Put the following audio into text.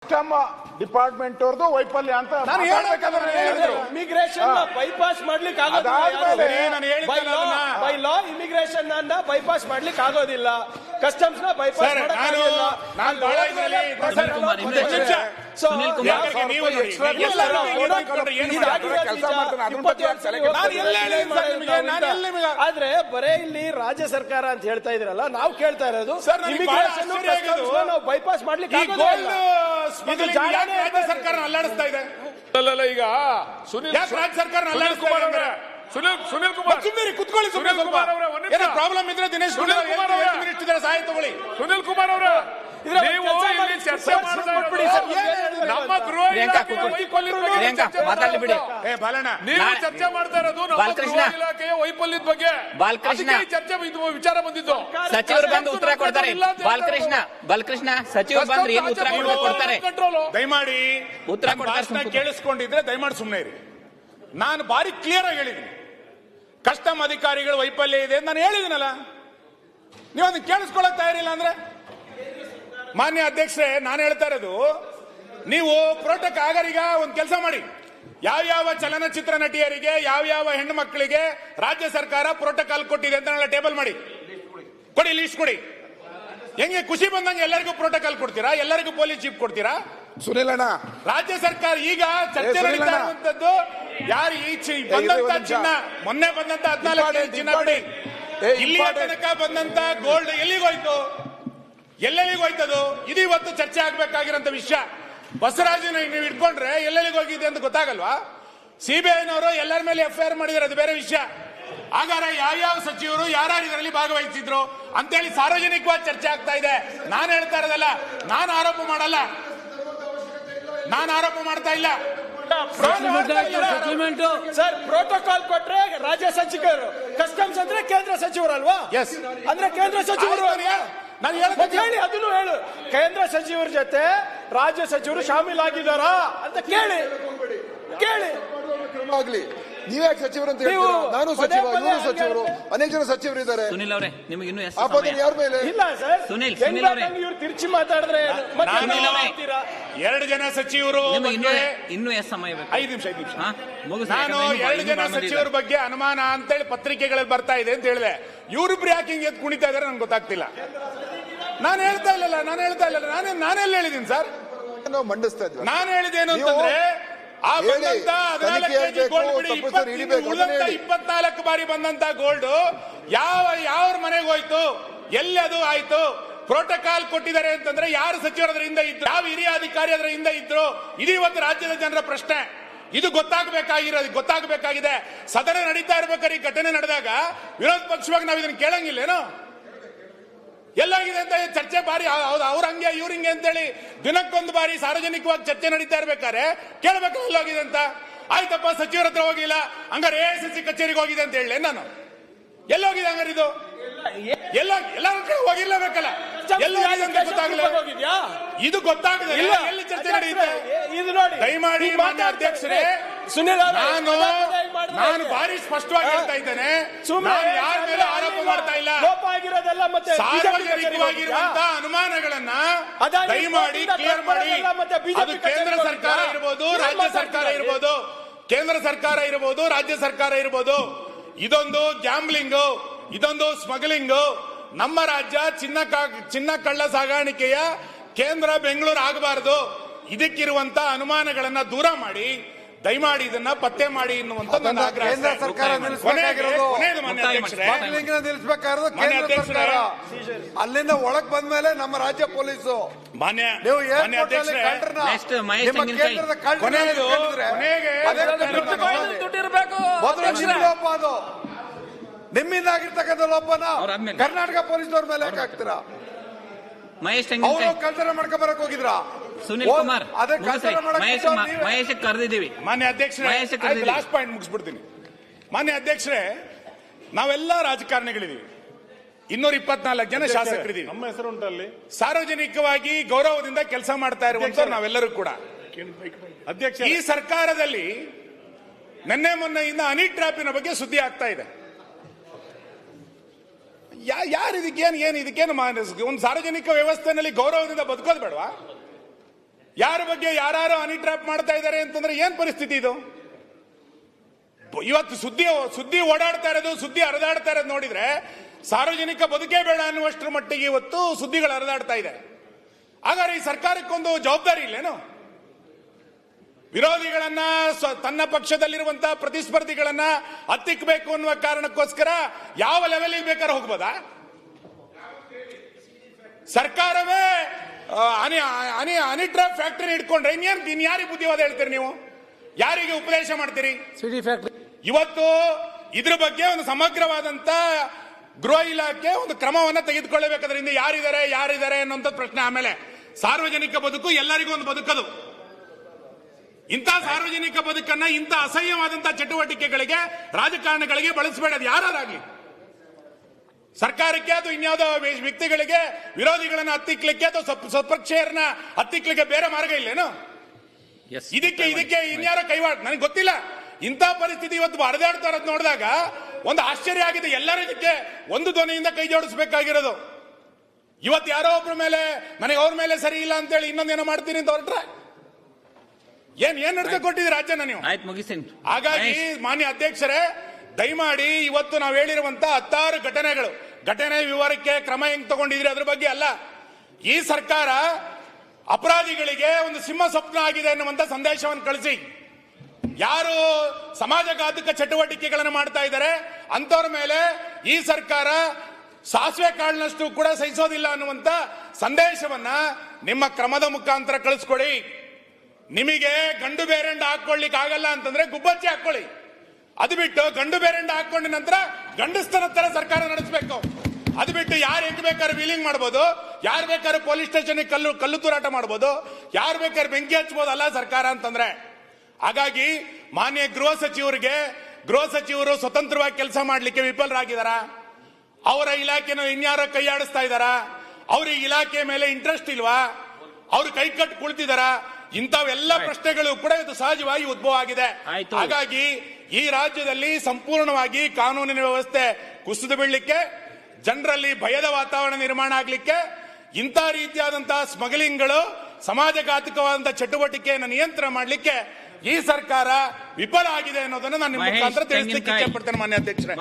Custom department ಅವ್ರದ್ದು ವೈಫಲ್ಯ ಅಂತ ನಾನು ಇಮಿಗ್ರೇಷನ್ ಬೈಪಾಸ್ ಮಾಡ್ಲಿಕ್ಕೆ ಬೈ ಲಾ ಇಮಿಗ್ರೇಷನ್ ಅನ್ನ ಬೈಪಾಸ್ ಮಾಡ್ಲಿಕ್ಕೆ ಆಗೋದಿಲ್ಲ, ಕಸ್ಟಮ್ಸ್ ನ ಬೈಪಾಸ್ ಆದ್ರೆ ಬರೇ ಇಲ್ಲಿ ರಾಜ್ಯ ಸರ್ಕಾರ ಅಂತ ಹೇಳ್ತಾ ಇದ್ರಲ್ಲ, ನಾವು ಕೇಳ್ತಾ ಇರೋದು ಇಮಿಗ್ರೇಷನ್ ನಾವು ಬೈಪಾಸ್ ಮಾಡ್ಲಿಕ್ಕೆ ರಾಜ್ಯ ಸರ್ಕಾರ ಅಲ್ಲಾಡಿಸ್ತಾ ಇದೆ. ಈಗ ರಾಜ್ಯ ಸರ್ಕಾರ ಸುನಿಲ್ ಕುಮಾರ್ ಕುತ್ಕೊಳ್ಳಿ. ಸುನಿಲ್ ಕುಮಾರ್ ಅವರ ಪ್ರಾಬ್ಲಮ್ ಇದ್ರೆ ದಿನೇಶ್ ಸುನಿಲ್ ಕುಮಾರ್ ಅವರ ಸಹಾಯ ತಗೊಳ್ಳಿ. ಸುನಿಲ್ ಕುಮಾರ್ ಅವರ ನೀವು ಇಲ್ಲಿ ಚರ್ಚೆ ನಮ್ಮ ಗೃಹ ಮಾತಾಡ್ಲಿ ನೀವು ಚರ್ಚೆ ಮಾಡ್ತಾ ಇರೋದು ನಮ್ಮ ಗೃಹ ಇಲಾಖೆಯ ವೈಫಲ್ಯದ ಬಗ್ಗೆ. ಬಾಲಕೃಷ್ಣ ಚರ್ಚೆ ವಿಚಾರ ಬಂದಿದ್ದು. ಸಚಿವರು ಬಂದು ಉತ್ತರ ಕೊಡ್ತಾರೆ. ಬಾಲಕೃಷ್ಣ ಸಚಿವರು ಬಂದ್ರೆ ಏನು ಉತ್ತರ ಕೊಡ್ತಾರೆ? ದಯಮಾಡಿ ಉತ್ತರ ಕೊಡ್ತಾರೆ. ಕೇಳಿಸ್ಕೊಂಡಿದ್ರೆ ದಯಮಾಡಿ ಸುಮ್ಮನೆ ಇರಿ. ನಾನು ಬಾರಿ ಕ್ಲಿಯರ್ ಆಗಿ ಹೇಳಿದ್ದೀನಿ, ಕಸ್ಟಮ್ ಅಧಿಕಾರಿಗಳು ವೈಫಲ್ಯ ಇದೆ ನಾನು ಹೇಳಿದಿನಲ್ಲ. ನೀವು ಅದನ್ನ ಕೇಳಿಸ್ಕೊಳ್ಳಕ್ ತಯಾರಿಲ್ಲ ಅಂದ್ರೆ ಮಾನ್ಯ ಅಧ್ಯಕ್ಷರೇ, ನಾನು ಹೇಳ್ತಾ ಇರೋದು, ನೀವು ಪ್ರೋಟೋಕಾಲ್ ಆಗರೀಗ ಒಂದು ಕೆಲಸ ಮಾಡಿ, ಯಾವ್ಯಾವ ಚಲನಚಿತ್ರ ನಟಿಯರಿಗೆ ಯಾವ್ಯಾವ ಹೆಣ್ಣು ಮಕ್ಕಳಿಗೆ ರಾಜ್ಯ ಸರ್ಕಾರ ಪ್ರೋಟೋಕಾಲ್ ಕೊಟ್ಟಿದೆ ಅಂತ ಟೇಬಲ್ ಮಾಡಿ ಕೊಡಿ, ಲೀಸ್ಟ್ ಕೊಡಿ. ಹೆಂಗೆ ಖುಷಿ ಬಂದಂಗೆ ಎಲ್ಲರಿಗೂ ಪ್ರೋಟೋಕಾಲ್ ಕೊಡ್ತೀರಾ? ಎಲ್ಲರಿಗೂ ಪೊಲೀಸ್ ಜೀಪ್ ಕೊಡ್ತೀರಾ? ಸುನಿಲ್ ಅಣ್ಣ, ರಾಜ್ಯ ಸರ್ಕಾರ ಈಗ ಚರ್ಚೆ ನಡೀತಾ ಇರುವಂತದ್ದು ಯಾರು ಬಂದಂತ ಚಿನ್ನ, ಮೊನ್ನೆ ಬಂದಂತ 14 ಚಿನ್ನ ಬಿಡಿ, ಇಲ್ಲಿಯ ತನಕ ಬಂದಂತ ಗೋಲ್ಡ್ ಎಲ್ಲಿಗೋಯ್ತು? ಎಲ್ಲೆಲ್ಲಿಗೋಯ್ತದು? ಇದು ಇವತ್ತು ಚರ್ಚೆ ಆಗ್ಬೇಕಾಗಿರೋಂತ ವಿಷಯ. ಬಸವರಾಜನ ನೀವು ಇಟ್ಕೊಂಡ್ರೆ ಎಲ್ಲೆಲ್ಲಿಗೆ ಹೋಗಿದೆ ಅಂತ ಗೊತ್ತಾಗಲ್ವಾ? ಸಿಬಿಐನವರು ಎಲ್ಲರ ಮೇಲೆ FIR ಮಾಡಿದಾರೆ, ಅದು ಬೇರೆ ವಿಷಯ. ಹಾಗಾದ್ರೆ ಯಾವ್ಯಾವ ಸಚಿವರು ಯಾರ್ಯಾರು ಇದರಲ್ಲಿ ಭಾಗವಹಿಸಿದ್ರು ಅಂತೇಳಿ ಸಾರ್ವಜನಿಕವಾಗಿ ಚರ್ಚೆ ಆಗ್ತಾ ಇದೆ. ನಾನು ಹೇಳ್ತಾ ಇರೋದಲ್ಲ, ನಾನು ಆರೋಪ ಮಾಡಲ್ಲ, ನಾನು ಆರೋಪ ಮಾಡ್ತಾ ಇಲ್ಲ. ಸರ್, ಪ್ರೋಟೋಕಾಲ್ ಕೊಟ್ರೆ ರಾಜ್ಯ ಸಚಿವರು, ಕಸ್ಟಮ್ಸ್ ಅಂದ್ರೆ ಕೇಂದ್ರ ಸಚಿವರಲ್ವಾ? ಎಸ್, ಅಂದ್ರೆ ಕೇಂದ್ರ ಸಚಿವರು ನಾನು ಹೇಳಿ, ಅದನ್ನು ಹೇಳು. ಕೇಂದ್ರ ಸಚಿವರ ಜೊತೆ ರಾಜ್ಯ ಸಚಿವರು ಶಾಮೀಲಾಗಿದ್ದಾರಾ ಅಂತ ಕೇಳಿ. ಆಗ್ಲಿ, ನೀವ್ಯಾಕೆ ಸಚಿವರು ಅಂತ ಹೇಳ್ತೀರಾ? ನಾನು ಸಚಿವ, ಇವರು ಸಚಿವರು, ಅನೇಕ ಜನ ಸಚಿವರು ಇದ್ದಾರೆ. ಸುನಿಲ್ ಅವರೇ, ನಿಮಗೆ ಇನ್ನೂ ಯಾರ ಮೇಲೆ ಇಲ್ಲ ಸರ್. ಸುನಿಲ್ ಇವ್ರು ತಿರ್ಚಿ ಮಾತಾಡಿದ್ರೆ 2 ಜನ ಸಚಿವರು ಇನ್ನೂ ಎಷ್ಟು ಸಮಯ ಬೇಕು? 5 ನಿಮಿಷ. ನಾನು 2 ಜನ ಸಚಿವರ ಬಗ್ಗೆ ಅನುಮಾನ ಅಂತೇಳಿ ಪತ್ರಿಕೆಗಳಲ್ಲಿ ಬರ್ತಾ ಇದೆ ಅಂತ ಹೇಳಿದೆ. ಇವರಿಬ್ರು ಯಾಕೆ ಹಿಂಗೆ ಎದ್ದು ಕುಣಿತಾ ಇದಾರೆ ನನ್ಗೆ ಗೊತ್ತಾಗ್ತಿಲ್ಲ. ನಾನು ಹೇಳ್ತಾ ಇಲ್ಲ, ನಾನೆಲ್ಲ ಹೇಳಿದ್ದೀನಿ ಸರ್? ನಾವು ಮಂಡಿಸ್ತಾ ಇದ್ವಿ. ನಾನು ಹೇಳಿದ್ದೇನು ಅಂತಂದ್ರೆ, ಆ ಬಂದಂತ 14 ಕೆಜಿ ಗೋಲ್ಡ್ ಬಿಡಿ, 24 ಬಾರಿ ಬಂದಂತ ಗೋಲ್ಡ್ ಯಾವ ಮನೆಗೆ ಹೋಯ್ತು, ಎಲ್ಲಿ ಅದು ಆಯ್ತು? ಪ್ರೋಟೋಕಾಲ್ ಕೊಟ್ಟಿದ್ದಾರೆ ಅಂತಂದ್ರೆ ಯಾರು ಸಚಿವರು ಅದರ ಹಿಂದೆ ಇದ್ರು, ಯಾವ ಹಿರಿಯ ಅಧಿಕಾರಿ ಅದರ ಹಿಂದೆ ಇದ್ರು? ಇದು ಇವತ್ತು ರಾಜ್ಯದ ಜನರ ಪ್ರಶ್ನೆ. ಇದು ಗೊತ್ತಾಗಬೇಕಾಗಿದೆ. ಸದನ ನಡೀತಾ ಇರ್ಬೇಕಾದ್ರೆ ಈ ಘಟನೆ ನಡೆದಾಗ ವಿರೋಧ ಪಕ್ಷವಾಗಿ ನಾವು ಇದನ್ನ ಕೇಳಂಗಿಲ್ಲೇನೋ? ಎಲ್ಲಾಗಿದೆ ಅಂತ ಚರ್ಚೆ ಬಾರಿ ಅವ್ರ ಹಂಗೆ ಇವ್ರ ಹಿಂಗೆ ಅಂತೇಳಿ ದಿನಕ್ಕೊಂದು ಬಾರಿ ಸಾರ್ವಜನಿಕವಾಗಿ ಚರ್ಚೆ ನಡೀತಾ ಇರ್ಬೇಕಾದ್ರೆ ಕೇಳಬೇಕು ಎಲ್ಲೋಗಿದೆ ಅಂತ. ಆಯ್ತಪ್ಪ, ಸಚಿವರ ಹತ್ರ ಹೋಗಿಲ್ಲ, ಹಂಗಾರೆ AICC ಕಚೇರಿಗೆ ಹೋಗಿದೆ ಅಂತ ಹೇಳಿ ನಾನು. ಎಲ್ಲೋಗಿದೆ ಹಂಗಾರೆ ಇದು? ಎಲ್ಲರ ಕಡೆ ಹೋಗಿರ್ಲೇಬೇಕಲ್ಲ, ಎಲ್ಲೋಗಿದೆ ಅಂತ ಗೊತ್ತಾಗಲ್ಲ. ಇದು ಗೊತ್ತಾಗದೆ ಎಲ್ಲಿ ಚರ್ಚೆ ನಡೆಯುತ್ತೆ? ಇದು ನೋಡಿ, ದಯಮಾಡಿ ಮಾನ್ಯ ಅಧ್ಯಕ್ಷರೇ, ಸುನಿಲ್, ನಾನು ಭಾರಿ ಸ್ಪಷ್ಟವಾಗಿ ಹೇಳ್ತಾ ಇದ್ದೇನೆ, ನಾನು ಯಾರ ಮೇಲೆ ಆರೋಪ ಮಾಡ್ತಾ ಇಲ್ಲ. ಸಾರ್ವಜನಿಕವಾಗಿರುವಂತಹ ಅನುಮಾನಗಳನ್ನ ದಯಮಾಡಿ ಕ್ಲಿಯರ್ ಮಾಡಿ. ಅದು ಕೇಂದ್ರ ಸರ್ಕಾರ ಇರ್ಬೋದು, ರಾಜ್ಯ ಸರ್ಕಾರ ಇರ್ಬೋದು, ಕೇಂದ್ರ ಸರ್ಕಾರ ಇರ್ಬೋದು, ರಾಜ್ಯ ಸರ್ಕಾರ ಇರ್ಬೋದು. ಇದೊಂದು ಗ್ಯಾಂಬ್ಲಿಂಗು, ಇದೊಂದು ಸ್ಮಗ್ಲಿಂಗು. ನಮ್ಮ ರಾಜ್ಯ ಚಿನ್ನ ಕಳ್ಳ ಸಾಗಾಣಿಕೆಯ ಕೇಂದ್ರ ಬೆಂಗಳೂರು ಆಗಬಾರದು. ಇದಕ್ಕಿರುವಂತ ಅನುಮಾನಗಳನ್ನ ದೂರ ಮಾಡಿ, ದಯಮಾಡಿ ಇದನ್ನ ಪತ್ತೆ ಮಾಡಿ ಎನ್ನುವಂತ ನನ್ನ ಆಗ್ರಹ. ಕೇಂದ್ರ ಸರ್ಕಾರ ನಿಲ್ಲಿಸಬೇಕಾಗಿರೋದು, ಅಲ್ಲಿಂದ ಒಳಗ್ ಬಂದ್ಮೇಲೆ ನಮ್ಮ ರಾಜ್ಯ ಪೊಲೀಸು, ಮಾನ್ಯ ಅಧ್ಯಕ್ಷರೇ, ಅದು ನಿಮ್ಮಿಂದ ಆಗಿರ್ತಕ್ಕಂಥ ಲೋಪನ ಕರ್ನಾಟಕ ಪೊಲೀಸ್ನವ್ರ ಮೇಲೆ ಯಾಕೆ ಹಾಕ್ತೀರಾ? ಅವರು ಕಳ್ತನ ಮಾಡ್ಕೊಂಡ್ ಬರಕ್ ಹೋಗಿದ್ರ? ಸುನಿಲ್ ಕುಮಾರ್, ಮಹೇಶ್ ಕರೆದಿದ್ದೀವಿ. ಮಾನ್ಯ ಅಧ್ಯಕ್ಷರೇ, ಲಾಸ್ಟ್ ಪಾಯಿಂಟ್ ಮುಗಿಸ್ಬಿಡ್ತೀನಿ. ಮಾನ್ಯ ಅಧ್ಯಕ್ಷರೇ, ನಾವೆಲ್ಲ ರಾಜಕಾರಣಿಗಳಿದ್ದೀವಿ, 224 ಜನ ಶಾಸಕರಿದ್ದೀವಿ. ನಮ್ಮ ಹೆಸರು ಉಂಟಲ್ಲಿ. ಸಾರ್ವಜನಿಕವಾಗಿ ಗೌರವದಿಂದ ಕೆಲಸ ಮಾಡ್ತಾ ಇರುವಂತ ನಾವೆಲ್ಲರೂ ಕೂಡ. ಅಧ್ಯಕ್ಷ, ಈ ಸರ್ಕಾರದಲ್ಲಿ ನಿನ್ನೆ ಮೊನ್ನೆಯಿಂದ ಹನಿ ಟ್ರ್ಯಾಪಿನ ಬಗ್ಗೆ ಸುದ್ದಿ ಆಗ್ತಾ ಇದೆ. ಯಾರು ಇದಕ್ಕೇನು ಒಂದು ಸಾರ್ವಜನಿಕ ವ್ಯವಸ್ಥೆಯಲ್ಲಿ ಗೌರವದಿಂದ ಬದುಕೋದು ಬೇಡವಾ? ಯಾರ ಬಗ್ಗೆ ಯಾರು ಹನಿ ಟ್ರ್ಯಾಪ್ ಮಾಡ್ತಾ ಇದ್ದಾರೆ ಅಂತಂದ್ರೆ ಏನ್ ಪರಿಸ್ಥಿತಿ ಇದು? ಇವತ್ತು ಸುದ್ದಿ ಓಡಾಡ್ತಾ ಇರೋದು, ಸುದ್ದಿ ಹರಿದಾಡ್ತಾ ಇರೋದು ನೋಡಿದ್ರೆ ಸಾರ್ವಜನಿಕ ಬದುಕೇ ಬೇಡ ಅನ್ನುವಷ್ಟರ ಮಟ್ಟಿಗೆ ಇವತ್ತು ಸುದ್ದಿಗಳು ಹರಿದಾಡ್ತಾ ಇದೆ. ಹಾಗಾದ್ರೆ ಈ ಸರ್ಕಾರಕ್ಕೊಂದು ಜವಾಬ್ದಾರಿ ಇಲ್ಲೇನು? ವಿರೋಧಿಗಳನ್ನ ತನ್ನ ಪಕ್ಷದಲ್ಲಿರುವಂತಹ ಪ್ರತಿಸ್ಪರ್ಧಿಗಳನ್ನ ಹತ್ತಿಕ್ಕಬೇಕು ಅನ್ನುವ ಕಾರಣಕ್ಕೋಸ್ಕರ ಯಾವ ಲೆವೆಲ್ಗೆ ಬೇಕಾದ್ರೆ ಹೋಗ್ಬೋದಾ? ಸರ್ಕಾರವೇ ಹನಿ ಟ್ರ್ಯಾಪ್ ಫ್ಯಾಕ್ಟರಿ ಇಟ್ಕೊಂಡ್ರೆ ಇನ್ಯಾರಿಗೆ ಬುದ್ಧಿವಾದ ಹೇಳ್ತೀರಿ ನೀವು? ಯಾರಿಗೆ ಉಪದೇಶ ಮಾಡ್ತೀರಿ? ಇವತ್ತು ಇದ್ರ ಬಗ್ಗೆ ಒಂದು ಸಮಗ್ರವಾದಂತ ಗೃಹ ಇಲಾಖೆ ಒಂದು ಕ್ರಮವನ್ನ ತೆಗೆದುಕೊಳ್ಳಬೇಕಾದ್ರಿಂದ ಯಾರಿದ್ದಾರೆ ಅನ್ನುವಂಥ ಪ್ರಶ್ನೆ. ಆಮೇಲೆ ಸಾರ್ವಜನಿಕ ಬದುಕು ಎಲ್ಲರಿಗೂ ಒಂದು ಬದುಕದು. ಇಂಥ ಸಾರ್ವಜನಿಕ ಬದುಕನ್ನ ಇಂಥ ಅಸಹ್ಯವಾದಂತಹ ಚಟುವಟಿಕೆಗಳಿಗೆ, ರಾಜಕಾರಣಗಳಿಗೆ ಬಳಸಬೇಡದು ಯಾರಾಗಲಿ. ಸರ್ಕಾರಕ್ಕೆ ಅಥವಾ ಇನ್ಯಾವುದೋ ವ್ಯಕ್ತಿಗಳಿಗೆ ವಿರೋಧಿಗಳನ್ನ ಹತ್ತಿಕ್ಲಿಕ್ಕೆ ಅಥವಾ ಸ್ವಪಕ್ಷೀಯರನ್ನ ಹತ್ತಿಕ್ಲಿಕ್ಕೆ ಬೇರೆ ಮಾರ್ಗ ಇಲ್ಲೇನು? ಇದಕ್ಕೆ ಇನ್ಯಾರೋ ಕೈವಾಡ ನನಗೆ ಗೊತ್ತಿಲ್ಲ. ಇಂಥ ಪರಿಸ್ಥಿತಿ ಇವತ್ತು ಹರಿದಾಡ್ತಾ ಇರೋದು ನೋಡಿದಾಗ ಒಂದು ಆಶ್ಚರ್ಯ ಆಗಿದೆ. ಎಲ್ಲರೂ ಇದಕ್ಕೆ ಒಂದು ಧ್ವನಿಯಿಂದ ಕೈ ಜೋಡಿಸಬೇಕಾಗಿರೋದು. ಇವತ್ತು ಯಾರೋ ಒಬ್ಬರ ಮೇಲೆ ನನಗೆ ಅವ್ರ ಮೇಲೆ ಸರಿ ಇಲ್ಲ ಅಂತೇಳಿ ಇನ್ನೊಂದೇನೋ ಮಾಡ್ತೀನಿ ಅಂತ ಹೊರಟ್ರೆ ಏನ್ ನಡ್ಕ ಕೊಟ್ಟಿದ್ದೀರಿ ರಾಜ್ಯನ ನೀವು? ಹಾಗಾಗಿ ಮಾನ್ಯ ಅಧ್ಯಕ್ಷರೇ, ದಯಮಾಡಿ ಇವತ್ತು ನಾವು ಹೇಳಿರುವಂತ 16 ಘಟನೆ ವಿವರಕ್ಕೆ ಕ್ರಮ ಹೆಂಗ್ ತಗೊಂಡಿದ್ರಿ ಅದ್ರ ಬಗ್ಗೆ ಅಲ್ಲ. ಈ ಸರ್ಕಾರ ಅಪರಾಧಿಗಳಿಗೆ ಒಂದು ಸಿಂಹ ಸ್ವಪ್ನ ಆಗಿದೆ ಅನ್ನುವಂತ ಸಂದೇಶವನ್ನು ಕಳಿಸಿ, ಯಾರು ಸಮಾಜಘಾತಕ ಚಟುವಟಿಕೆಗಳನ್ನು ಮಾಡ್ತಾ ಇದ್ದಾರೆ ಅಂತವ್ರ ಮೇಲೆ ಈ ಸರ್ಕಾರ ಸಾಸಿವೆ ಕಾಳಿನಷ್ಟು ಕೂಡ ಸಹಿಸೋದಿಲ್ಲ ಅನ್ನುವಂತ ಸಂದೇಶವನ್ನ ನಿಮ್ಮ ಕ್ರಮದ ಮುಖಾಂತರ ಕಳಿಸ್ಕೊಡಿ. ನಿಮಗೆ ಗಂಡು ಬೇರೆಂಡ ಹಾಕೊಳ್ಳಿಕ್ ಆಗಲ್ಲ ಅಂತಂದ್ರೆ ಗುಬ್ಬಚ್ಚಿ ಹಾಕೊಳ್ಳಿ. ಅದು ಬಿಟ್ಟು ಗಂಡು ಬೇರೆಂಡ ಹಾಕೊಂಡ ನಂತರ ಗಂಡಸ್ತನ ತರ ಸರ್ಕಾರ ನಡೆಸಬೇಕು. ಅದು ಬಿಟ್ಟು ಯಾರು ಹೆಂಗ್ ಬೇಕಾದ್ರೆ ವೀಲಿಂಗ್ ಮಾಡ್ಬೋದು, ಯಾರು ಬೇಕಾದ್ರೆ ಪೊಲೀಸ್ ಸ್ಟೇಷನ್ ಕಲ್ಲು ತೂರಾಟ ಮಾಡ್ಬೋದು, ಯಾರು ಬೇಕಾದ್ರೆ ಬೆಂಕಿ ಹಚ್ಬೋದು ಅಲ್ಲ ಸರ್ಕಾರ ಅಂತಂದ್ರೆ. ಹಾಗಾಗಿ ಮಾನ್ಯ ಗೃಹ ಸಚಿವರು ಸ್ವತಂತ್ರವಾಗಿ ಕೆಲಸ ಮಾಡ್ಲಿಕ್ಕೆ ವಿಫಲರಾಗಿದ್ದಾರ? ಅವರ ಇಲಾಖೆನ ಇನ್ಯಾರ ಕೈಯಾಡಿಸ್ತಾ ಇದ್ದಾರ? ಅವ್ರಿಗೆ ಇಲಾಖೆ ಮೇಲೆ ಇಂಟ್ರೆಸ್ಟ್ ಇಲ್ವಾ? ಅವ್ರು ಕೈ ಕಟ್ಟು ಕುಳಿತಿದಾರ? ಇಂಥವೆಲ್ಲ ಪ್ರಶ್ನೆಗಳು ಕೂಡ ಇದು ಸಹಜವಾಗಿ ಉದ್ಭವ ಆಗಿದೆ. ಹಾಗಾಗಿ ಈ ರಾಜ್ಯದಲ್ಲಿ ಸಂಪೂರ್ಣವಾಗಿ ಕಾನೂನಿನ ವ್ಯವಸ್ಥೆ ಕುಸಿದು ಬೀಳಲಿಕ್ಕೆ, ಜನರಲ್ಲಿ ಭಯದ ವಾತಾವರಣ ನಿರ್ಮಾಣ ಆಗ್ಲಿಕ್ಕೆ, ಇಂಥ ರೀತಿಯಾದಂತಹ ಸ್ಮಗ್ಲಿಂಗ್ಗಳು, ಸಮಾಜಘಾತಕವಾದಂತಹ ಚಟುವಟಿಕೆಯನ್ನು ನಿಯಂತ್ರಣ ಮಾಡಲಿಕ್ಕೆ ಈ ಸರ್ಕಾರ ವಿಫಲ ಆಗಿದೆ ಅನ್ನೋದನ್ನು ನಾನು ನಿಮ್ಮ ಮುಖಾಂತರ ತಿಳಿಸಲಿಕ್ಕೆ ಇಚ್ಛೆ ಪಡ್ತೇನೆ ಮಾನ್ಯ ಅಧ್ಯಕ್ಷರೇ.